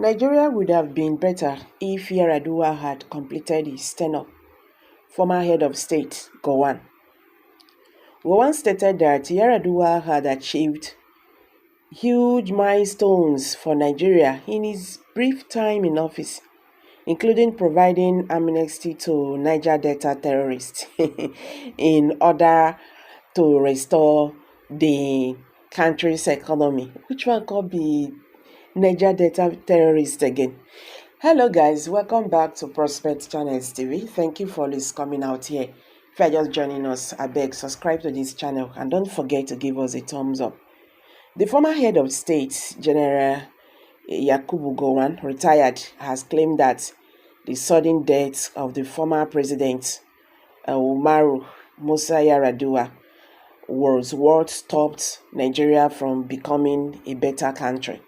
Nigeria would have been better if Yar'adua had completed his tenure. Former head of state, Gowon. Gowon stated that Yar'adua had achieved huge milestones for Nigeria in his brief time in office, including providing amnesty to Niger Delta terrorists in order to restore the country's economy. Which one could be Niger Delta terrorists again? Hello guys, welcome back to Prospect Channels TV. Thank you for always coming out here. If you are just joining us, I beg subscribe to this channel and don't forget to give us a thumbs up. The former head of state, General Gowon, retired, has claimed that the sudden death of the former president, Umaru Musa Yar'adua, was what stopped Nigeria from becoming a better country.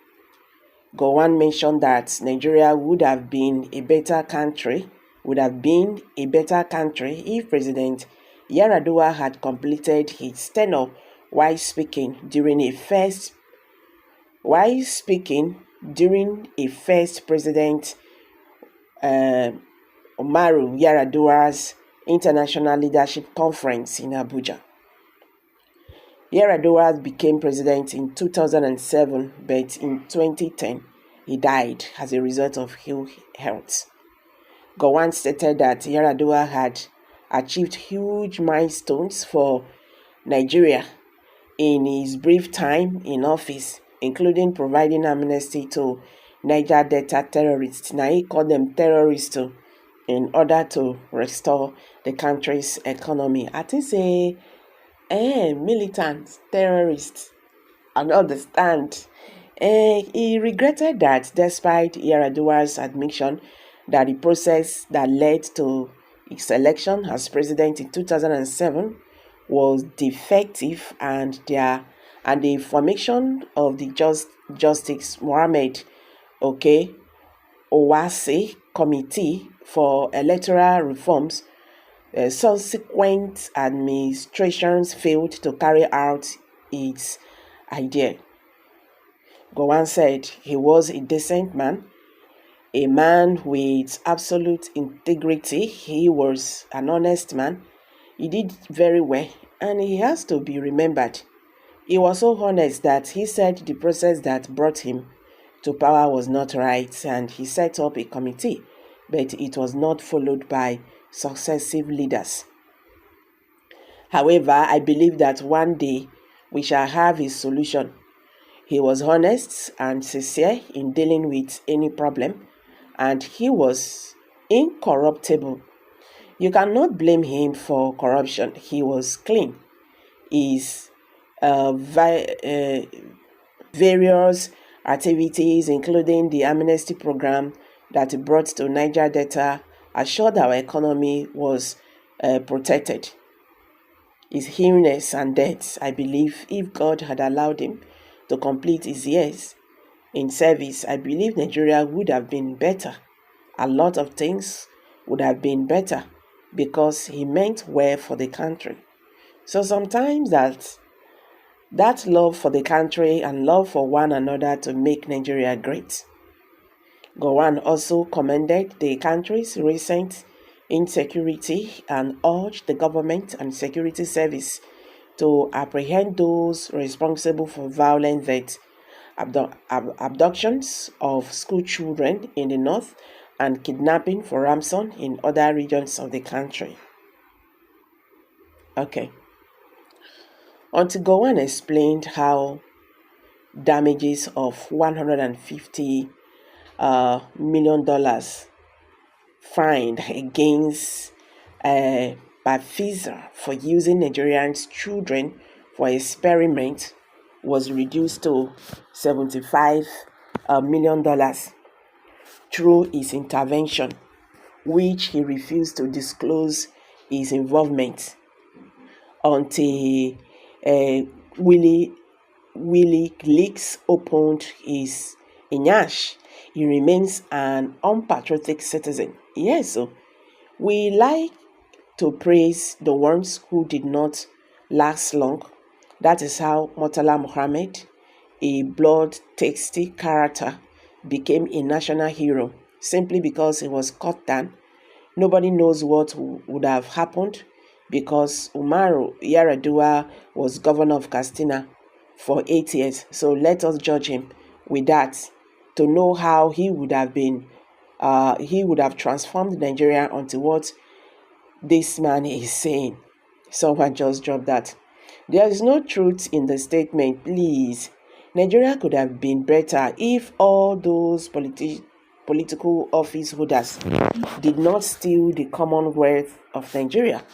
Gowon mentioned that Nigeria would have been a better country if President Yar'adua had completed his tenure while speaking during a first President Umaru Yar'adua's International Leadership Conference in Abuja. Yar'adua became president in 2007, but in 2010, he died as a result of ill health. Gowon stated that Yar'adua had achieved huge milestones for Nigeria in his brief time in office, including providing amnesty to Niger Delta terrorists. Now he called them terrorists too, in order to restore the country's economy. I think say militants, terrorists, and understand. He regretted that despite Yar'adua's admission that the process that led to his election as president in 2007 was defective and the formation of the Justice Mohammed Owase Committee for Electoral Reforms, subsequent administrations failed to carry out its idea. Gowon said he was a decent man, a man with absolute integrity. He was an honest man. He did very well, and he has to be remembered. He was so honest that he said the process that brought him to power was not right, and he set up a committee, but it was not followed by successive leaders. However, I believe that one day we shall have a solution. He was honest and sincere in dealing with any problem, and he was incorruptible. You cannot blame him for corruption. He was clean. His various activities, including the amnesty program that he brought to Niger Delta, assured our economy was protected. His illness and death, I believe, if God had allowed him to complete his years in service, I believe Nigeria would have been better. A lot of things would have been better because he meant well for the country. So sometimes that love for the country and love for one another to make Nigeria great. Gowon also commended the country's recent insecurity and urged the government and security service to apprehend those responsible for violent deaths, abductions of school children in the north, and kidnapping for ransom in other regions of the country. Okay. Until Gowon explained how damages of $150 million fined against Pfizer for using Nigerians' children for experiment was reduced to $75 million through his intervention, which he refused to disclose his involvement until Willie Leaks opened his Inyash. He remains an unpatriotic citizen. Yes, so we like to praise the ones who did not last long. That is how Murtala Muhammad, a blood-thirsty character, became a national hero simply because he was cut down. Nobody knows what would have happened because Umaru Yar'adua was governor of Katsina for 8 years. So let us judge him with that to know how he would have transformed Nigeria onto what this man is saying. Someone just dropped that. There is no truth in the statement, please. Nigeria could have been better if all those political office holders did not steal the commonwealth of Nigeria.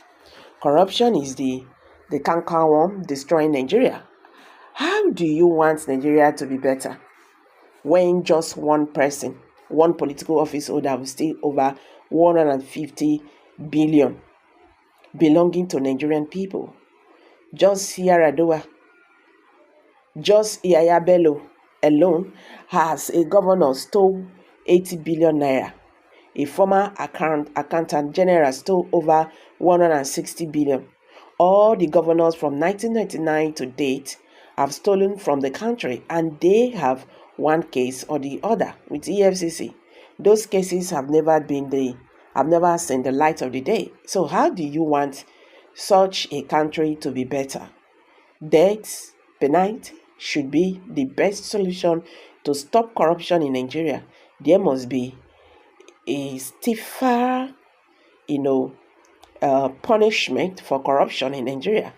Corruption is the canker worm destroying Nigeria. How do you want Nigeria to be better when just one person, one political office holder will steal over 150 billion belonging to Nigerian people? Just Yar'adua, just Yaya Bello alone has a governor stole 80 billion naira. A former accountant general stole over 160 billion. All the governors from 1999 to date have stolen from the country, and they have one case or the other with EFCC. Those cases have never seen the light of the day. So how do you want such a country to be better? Death penalty should be the best solution to stop corruption in Nigeria. There must be a stiffer, punishment for corruption in Nigeria.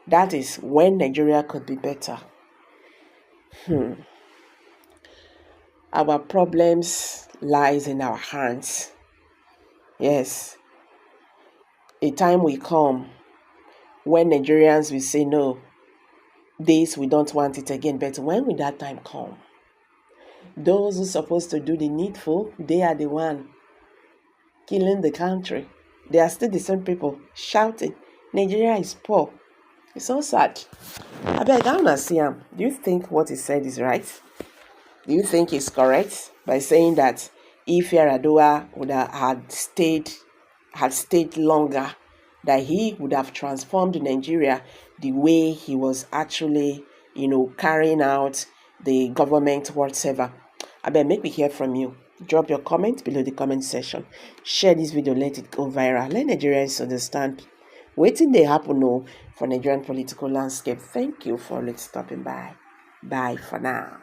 That is when Nigeria could be better. Our problems lies in our hands. Yes, a time will come when Nigerians will say, no, this, we don't want it again. But when will that time come? Those who are supposed to do the needful, they are the one killing the country. They are still the same people shouting, Nigeria is poor. It's so sad. I beg, I want to see him. Do you think what he said is right? Do you think he's correct by saying that if Yar'adua would have had stayed longer, that he would have transformed Nigeria the way he was actually, carrying out the government whatsoever? I beg, make me hear from you. Drop your comment below the comment section. Share this video, let it go viral. Let Nigerians understand wetin dey happen for Nigerian political landscape. Thank you for stopping by. Bye for now.